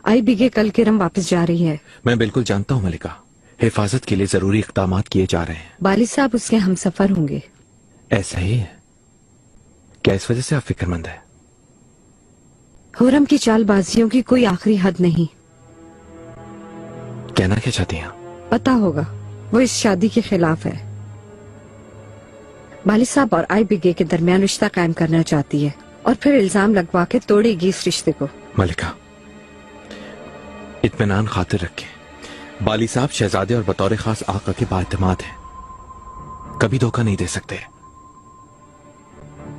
आई बिगे कल किरम वापस जा रही है। मैं बिल्कुल जानता हूँ मलिका, हिफाजत के लिए जरूरी इक़दाम किए जा रहे हैं। वालिद साहब उसके हमसफर होंगे। ऐसा ही है क्या? इस वजह से आप फिक्रमंद है? हुरम की चालबाजियों की कोई आखिरी हद नहीं। कहना क्या चाहती हैं? पता होगा, वो इस शादी के खिलाफ है। वालिद साहब और आई बिगे के दरमियान रिश्ता कायम करना चाहती है और फिर इल्जाम लगवा के तोड़ेगी इस रिश्ते को। मलिका, इत्मीनान खातिर रखें। बाली साहब शहजादे और बतौर खास आका के बाएतमाद हैं, कभी धोखा नहीं दे सकते।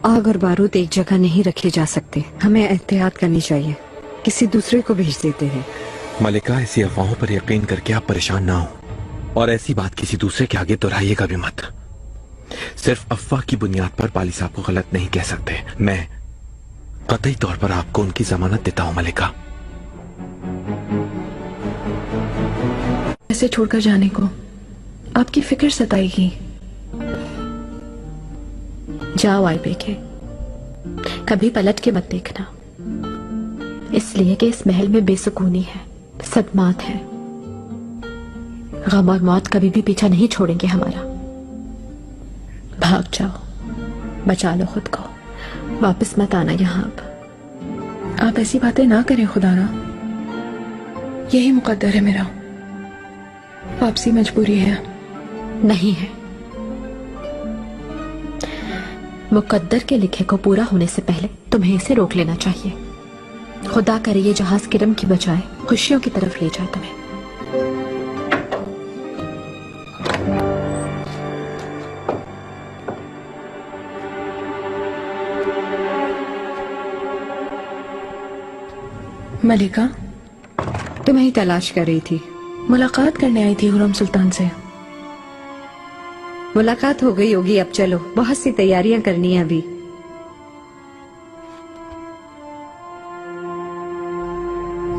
आग और बारूद एक जगह नहीं रखे जा सकते, हमें एहतियात करनी चाहिए। किसी दूसरे को भेज देते हैं। मलिका, ऐसी अफवाहों पर यकीन करके आप परेशान ना हो, और ऐसी बात किसी दूसरे के आगे दोहराइएगा भी मत। सिर्फ अफवाह की बुनियाद पर बाली साहब को गलत नहीं कह सकते। मैं कतई तौर पर आपको उनकी जमानत देता हूं मलिका। ऐसे छोड़कर जाने को आपकी फिक्र सताएगी। जाओ आई बेके, कभी पलट के मत देखना, इसलिए कि इस महल में बेसुकूनी है, सदमात है। गम और मौत कभी भी पीछा नहीं छोड़ेंगे हमारा। भाग जाओ, बचा लो खुद को, वापस मत आना यहाँ अब। आप ऐसी बातें ना करें खुदारा, यही मुकद्दर है मेरा। वापसी मजबूरी है। नहीं है, मुकद्दर के लिखे को पूरा होने से पहले तुम्हें इसे रोक लेना चाहिए। खुदा करे ये जहाज किरम की बजाय खुशियों की तरफ ले जाए तुम्हें। मलिका, तुम्हें ही तलाश कर रही थी। मुलाकात करने आई थी हुरम सुल्तान से। मुलाकात हो गई होगी, अब चलो, बहुत सी तैयारियां करनी है अभी।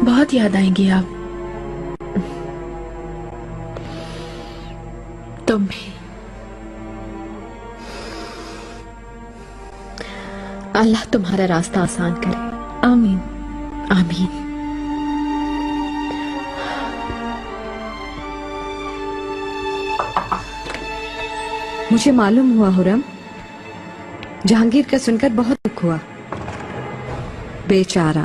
बहुत याद आएंगी आप। तुम भी। अल्लाह तुम्हारा रास्ता आसान करे। आमीन। आमीन। मुझे मालूम हुआ हुरम, जहांगीर का सुनकर बहुत दुख हुआ। बेचारा,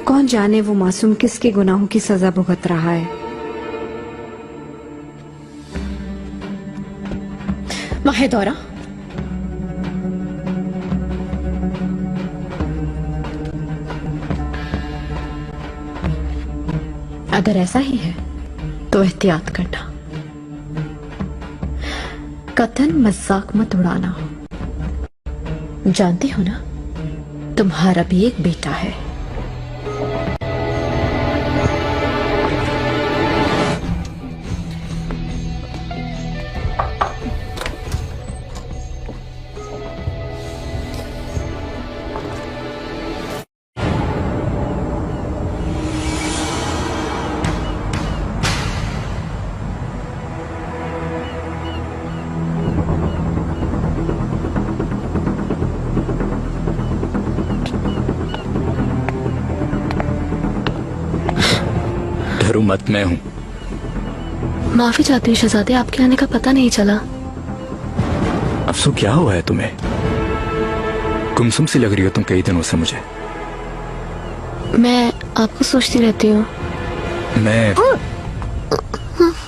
कौन जाने वो मासूम किसके गुनाहों की सजा भुगत रहा है। माहेदौरा, अगर ऐसा ही है तो एहतियात करना, कतन मजाक मत उड़ाना। जानती हो ना, तुम्हारा भी एक बेटा है। डरो मत, मैं हूं। माफी चाहती हूँ शहजादे, आपके आने का पता नहीं चला। अफसू, क्या हुआ है तुम्हें? गुमसुम सी लग रही हो तुम कई दिनों से मुझे। मैं आपको सोचती रहती हूँ। मैं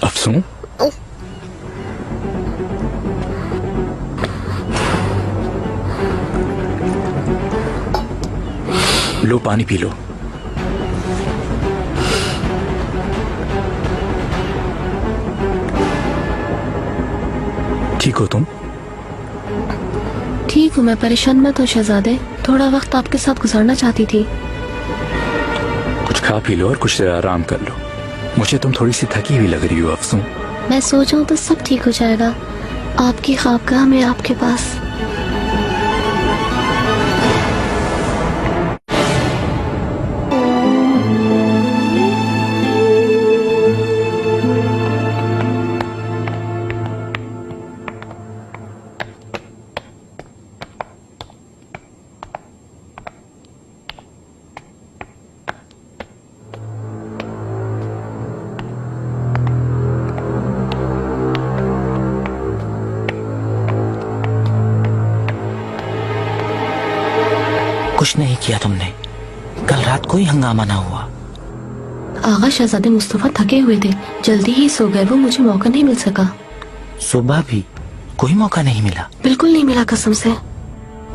अफसू, लो पानी पी लो। ठीक हो तुम? ठीक हूँ मैं, परेशान मत हो शहजादे। थोड़ा वक्त आपके साथ गुजारना चाहती थी। कुछ खा पी लो और कुछ देर आराम कर लो। मुझे तुम थोड़ी सी थकी हुई लग रही हो अफसू। मैं सो जाऊँ तो सब ठीक हो जाएगा। आपकी ख्वाबगाह में आपके पास। कुछ नहीं किया तुमने। कल रात कोई हंगामा ना हुआ। आगा शहजादे मुस्तफा थके हुए थे, जल्दी ही सो गए। वो मुझे मौका नहीं मिल सका। सुबह भी कोई मौका नहीं मिला? बिल्कुल नहीं मिला, कसम से।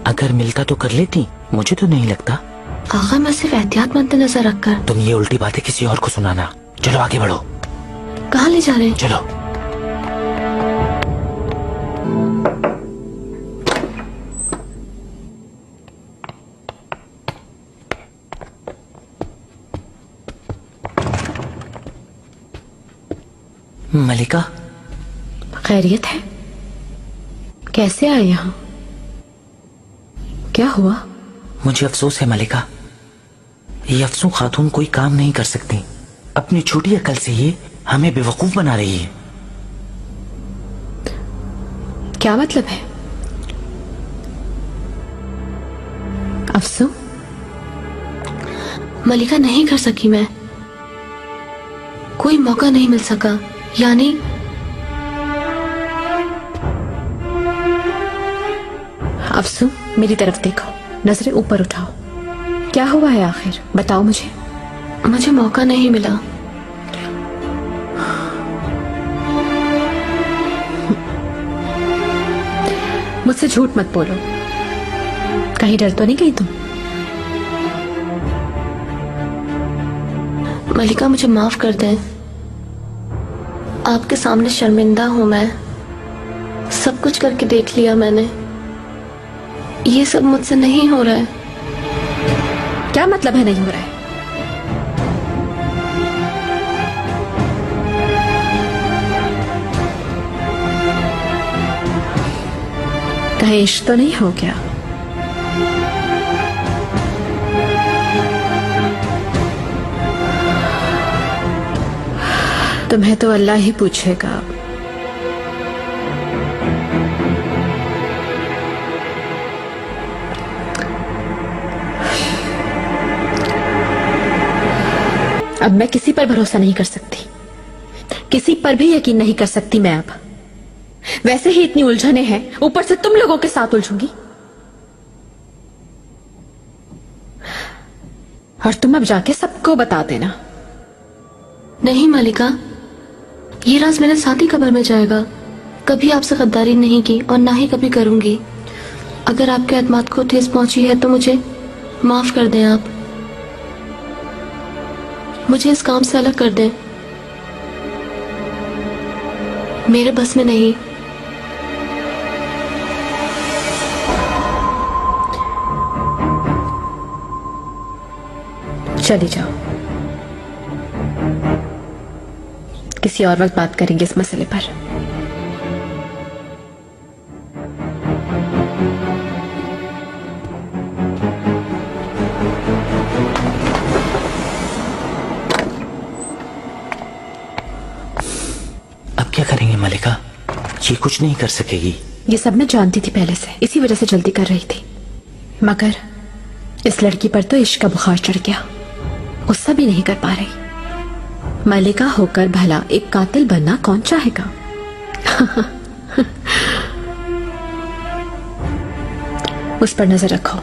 अगर मिलता तो कर लेती। मुझे तो नहीं लगता। आगा मैं सिर्फ एहतियात मद्देनजर रखकर। तुम ये उल्टी बातें किसी और को सुनाना। चलो आगे बढ़ो। कहाँ ले जा रहे हैं? चलो। मलिका, खैरियत है? कैसे आए यहाँ? क्या हुआ? मुझे अफसोस है मलिका, ये अफसू खातून कोई काम नहीं कर सकती। अपनी छोटी अकल से ये हमें बेवकूफ बना रही है। क्या मतलब है? अफसू, मलिका नहीं कर सकी मैं। कोई मौका नहीं मिल सका। यानी अफसू, मेरी तरफ देखो, नजरें ऊपर उठाओ। क्या हुआ है आखिर? बताओ मुझे। मुझे मौका नहीं मिला। मुझसे झूठ मत बोलो। कहीं डर तो नहीं गई तुम? मलिका, मुझे माफ कर दें। आपके सामने शर्मिंदा हूं मैं। सब कुछ करके देख लिया मैंने। ये सब मुझसे नहीं हो रहा है। क्या मतलब है नहीं हो रहा है? कहीं इश्क तो नहीं हो गया? तुम्हें तो अल्लाह ही पूछेगा। अब मैं किसी पर भरोसा नहीं कर सकती, किसी पर भी यकीन नहीं कर सकती मैं अब। वैसे ही इतनी उलझने हैं, ऊपर से तुम लोगों के साथ उलझूंगी। और तुम अब जाके सबको बता देना। नहीं मलिका, ये राज मेरे साथ ही कब्र में जाएगा। कभी आपसे गद्दारी नहीं की और ना ही कभी करूंगी। अगर आपके एतमाद को ठेस पहुंची है तो मुझे माफ कर दें आप। मुझे इस काम से अलग कर दें। मेरे बस में नहीं। चली जाओ, किसी और वक्त बात करेंगे इस मसले पर। अब क्या करेंगे मलिका? ये कुछ नहीं कर सकेगी। ये सब मैं जानती थी पहले से, इसी वजह से जल्दी कर रही थी। मगर इस लड़की पर तो इश्क का बुखार चढ़ गया। गुस्सा भी नहीं कर पा रही। मलिका होकर भला एक कातिल बनना कौन चाहेगा? उस पर नजर रखो,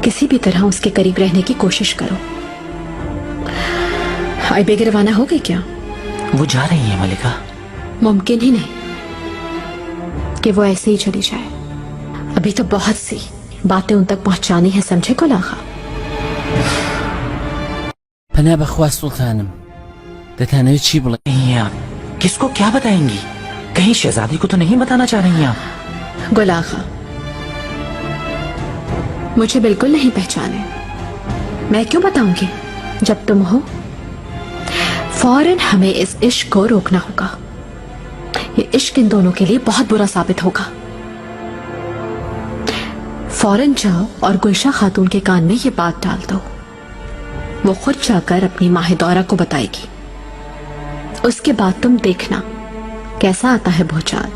किसी भी तरह उसके करीब रहने की कोशिश करो। आई बेगे रवाना हो गई क्या? वो जा रही है मलिका। मुमकिन ही नहीं कि वो ऐसे ही चली जाए। अभी तो बहुत सी बातें उन तक पहुंचानी है, समझे कुलाखा? पना बख्वा सुल्तानम, दतानवी ची बोला नहीं आप किसको क्या बताएंगी? कहीं शहजादी को तो नहीं बताना चाह रही हैं आप? गुलाखा, मुझे बिल्कुल नहीं पहचाने। मैं क्यों बताऊंगी? जब तुम हो, फौरन हमें इस इश्क को रोकना होगा। ये इश्क इन दोनों के लिए बहुत बुरा साबित होगा। फौरन जाओ और गुलशा खातून के कान में ये बात डाल दो। वो खुद जाकर अपनी माहिदौरा को बताएगी। उसके बाद तुम देखना कैसा आता है भूचाल।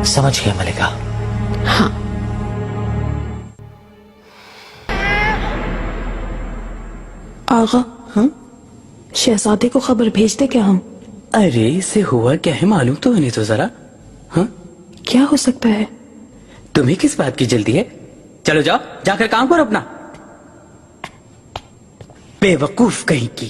समझ गया मलिका। हाँ। आगा, हाँ? शहजादे को खबर भेज दे क्या हम? अरे इसे हुआ क्या है मालूम तो नहीं तो जरा। हाँ, क्या हो सकता है? तुम्हें किस बात की जल्दी है? चलो जाओ, जाकर काम करो अपना। बेवकूफ कहीं की।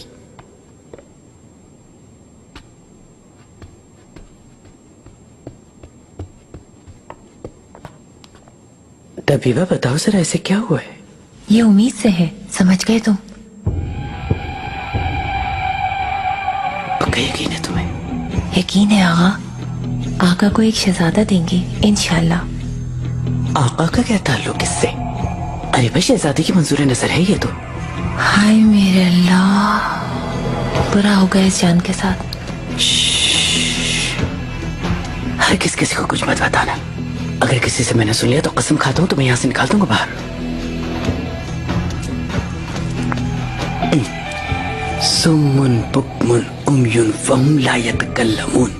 तबीबा बताओ जरा, ऐसे क्या हुआ है? ये उम्मीद से है, समझ गए तुम? पक्का यकीन है तुम्हें? यकीन है आगा। आका को एक शहजादा देंगे इंशाल्लाह। आका का क्या ताल्लुक इससे? अरे भाई, शहजादी की मंजूर नजर है ये तो। हाय मेरे अल्लाह, बुरा होगा इस जान के साथ। हर किसी को कुछ मत बताना। अगर किसी से मैंने सुन लिया तो कसम खाता हूं तुम्हें यहां से निकाल दूंगा बाहर। सुम्मुन बुक्मुन उम्युन फहुम ला यतकल्लमून।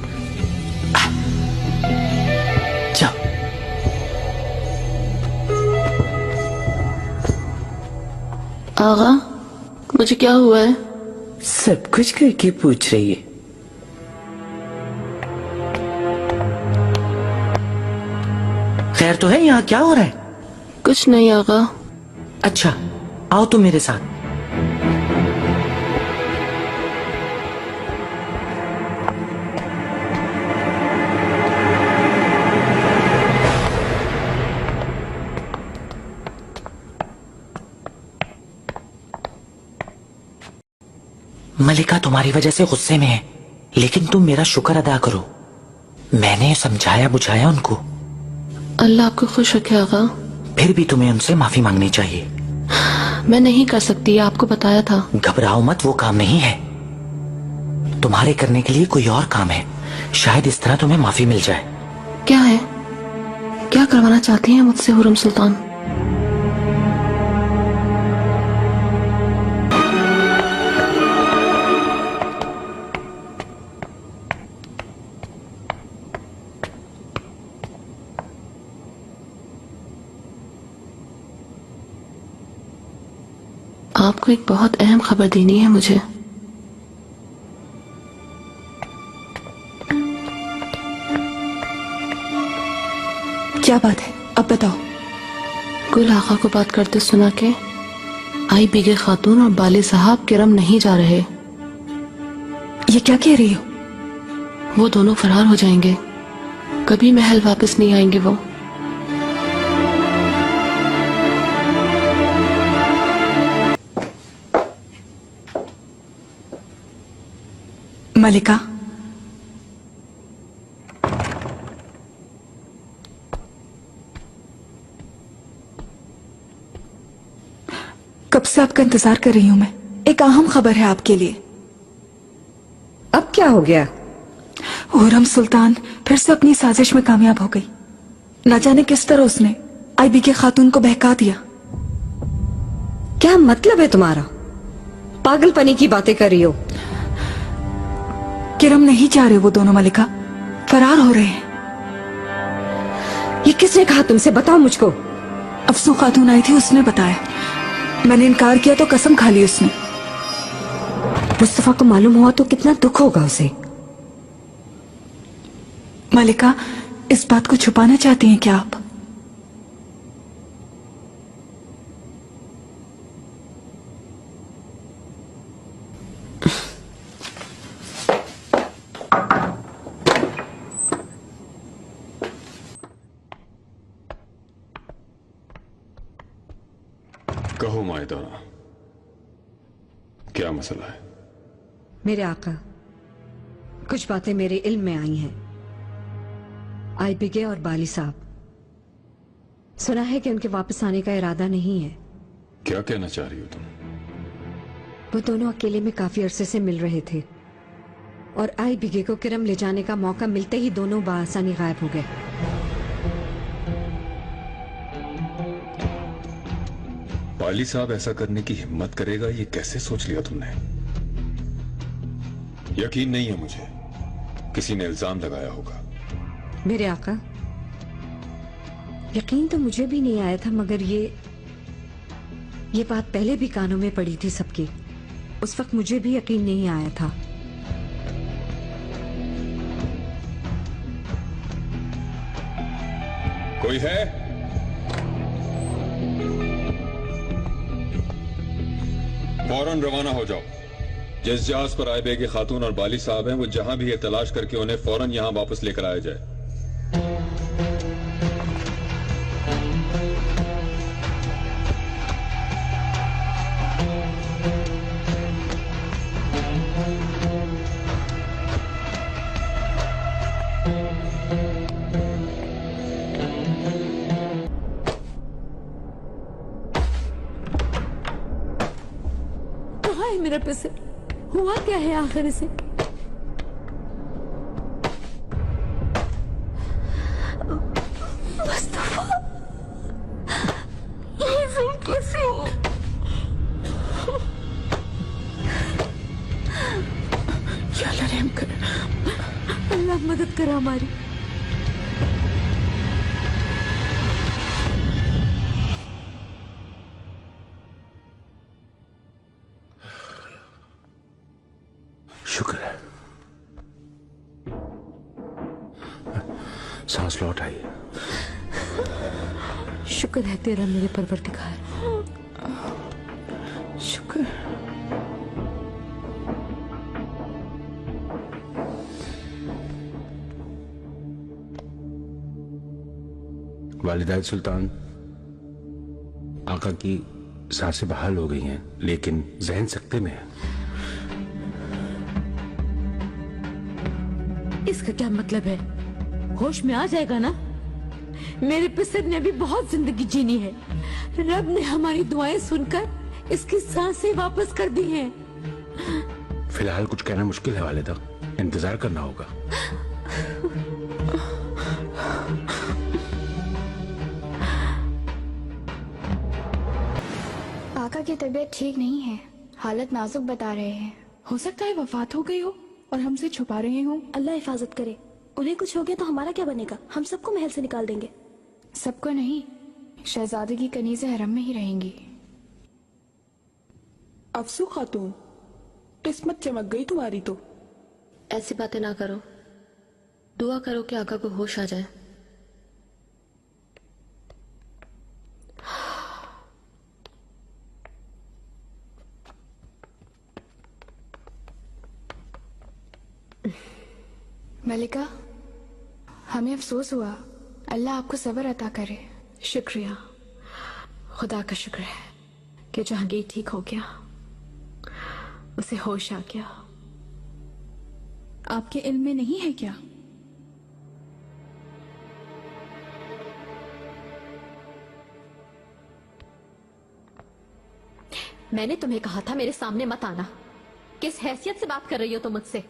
जाओ। आगा, मुझे क्या हुआ है? सब कुछ करके पूछ रही है। खैर तो है? यहाँ क्या हो रहा है? कुछ नहीं आगा। अच्छा, आओ तुम मेरे साथ। मलिका तुम्हारी वजह से गुस्से में है, लेकिन तुम मेरा शुक्र अदा करो। मैंने समझाया बुझाया उनको। अल्लाह आपको खुश रखे आगा। फिर भी तुम्हें उनसे माफी मांगनी चाहिए। मैं नहीं कर सकती, आपको बताया था। घबराओ मत, वो काम नहीं है। तुम्हारे करने के लिए कोई और काम है। शायद इस तरह तुम्हें माफी मिल जाए। क्या है? क्या करवाना चाहती हैं मुझसे हुरम सुल्तान? आपको एक बहुत अहम खबर देनी है मुझे। क्या बात है, अब बताओ। गुल आका को बात करते सुना के आई बीगे खातून और बाली साहब किरम नहीं जा रहे। ये क्या कह रही हो? वो दोनों फरार हो जाएंगे, कभी महल वापस नहीं आएंगे वो। मलिका, कब से आपका इंतजार कर रही हूं मैं। एक अहम खबर है आपके लिए। अब क्या हो गया? हुरम सुल्तान फिर से अपनी साजिश में कामयाब हो गई। न जाने किस तरह उसने आईबी के खातून को बहका दिया। क्या मतलब है तुम्हारा? पागलपनी की बातें कर रही हो। किरम नहीं जा रहे वो दोनों मलिका, फरार हो रहे हैं। ये किसने कहा तुमसे? बताओ मुझको। अफसू खातून आई थी, उसने बताया। मैंने इनकार किया तो कसम खा ली उसने। मुस्तफा को मालूम हुआ तो कितना दुख होगा उसे। मलिका, इस बात को छुपाना चाहती हैं क्या आप? कहो मायदाना, क्या मसला है? मेरे आका, कुछ बातें मेरे इल्म में आई हैं। आईबीके और बाली साहब, सुना है कि उनके वापस आने का इरादा नहीं है। क्या कहना चाह रही हो तुम? वो दोनों अकेले में काफी अरसे से मिल रहे थे और आईबीके को किरम ले जाने का मौका मिलते ही दोनों बआसानी गायब हो गए। बाली साहब ऐसा करने की हिम्मत करेगा, ये कैसे सोच लिया तुमने? यकीन नहीं है मुझे, किसी ने इल्जाम लगाया होगा। मेरे आका, यकीन तो मुझे भी नहीं आया था, मगर ये बात पहले भी कानों में पड़ी थी सबकी। उस वक्त मुझे भी यकीन नहीं आया था। कोई है? फौरन रवाना हो जाओ। जिस जहाज पर आए बेगे खातून और बाली साहब हैं, वो जहां भी है तलाश करके उन्हें फौरन यहां वापस लेकर आया जाए। कहाँ है मेरा पैसे? हुआ क्या है आखिर इसे? मुस्तफा, ये सब कैसे हो? या अल्लाह रहम कर, अल्लाह मदद कर हमारी। शुक्र है, सांस लौट आई। शुक्र है तेरा मेरे परवरदिगार, शुक्र। वालिदा सुल्तान, आका की सांसें बहाल हो गई हैं, लेकिन जहन सकते में है। इसका क्या मतलब है? होश में आ जाएगा ना? मेरे पिसर ने भी बहुत जिंदगी जीनी है। रब ने हमारी दुआएं सुनकर इसकी सांसें वापस कर दी हैं। फिलहाल कुछ कहना मुश्किल है वालिदा, इंतजार करना होगा। आका की तबीयत ठीक नहीं है, हालत नाजुक बता रहे हैं। हो सकता है वफात हो गई हो और हमसे छुपा रहे हो। अल्लाह हिफाजत करे। उन्हें कुछ हो गया तो हमारा क्या बनेगा? हम सबको महल से निकाल देंगे। सबको नहीं, शहजादे की कनीज़ें हरम में ही रहेंगी। अफसू खातून, किस्मत चमक गई तुम्हारी तो। ऐसी बातें ना करो, दुआ करो कि आका को होश आ जाए। मलिका, हमें अफसोस हुआ। अल्लाह आपको सब्र अता करे। शुक्रिया, खुदा का शुक्र है कि जहांगीर ठीक हो गया, उसे होश आ गया। आपके इल्म में नहीं है क्या? मैंने तुम्हें कहा था मेरे सामने मत आना। किस हैसियत से बात कर रही हो तुम मुझसे?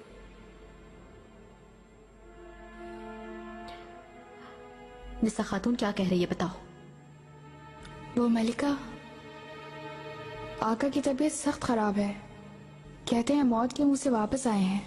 निसा खातून क्या कह रही है बताओ? वो मलिका, आका की तबीयत सख्त खराब है। कहते हैं मौत के मुंह से वापस आए हैं।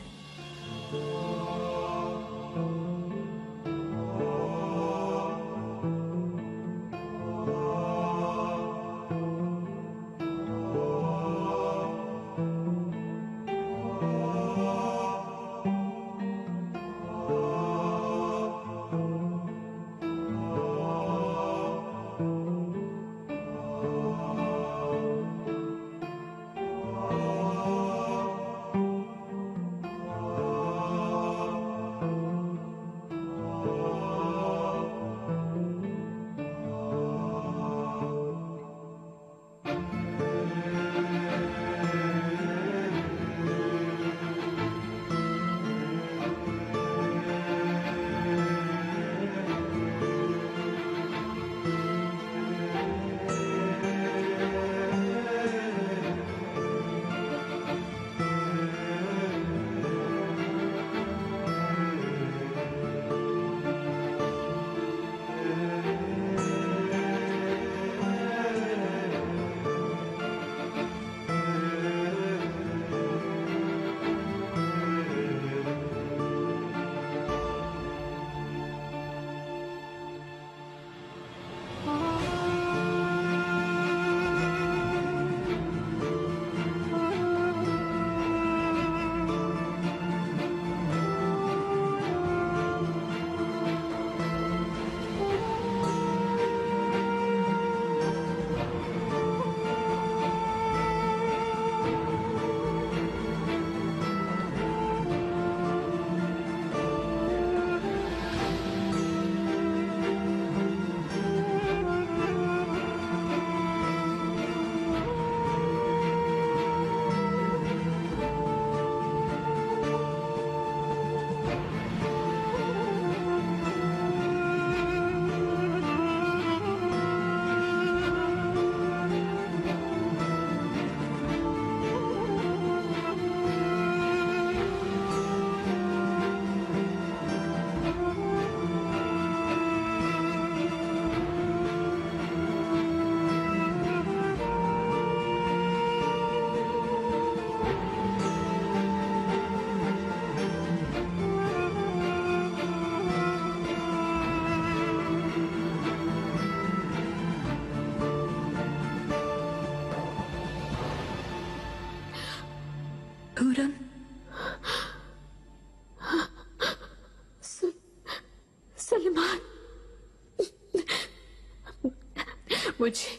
मुझे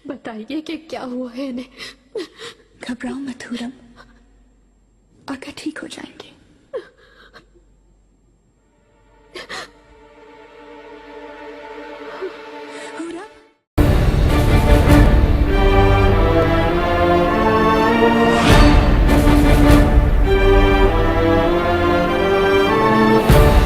बताइए कि क्या हुआ है इन्हें। घबराओ मत हुरम, आका ठीक हो जाएंगे।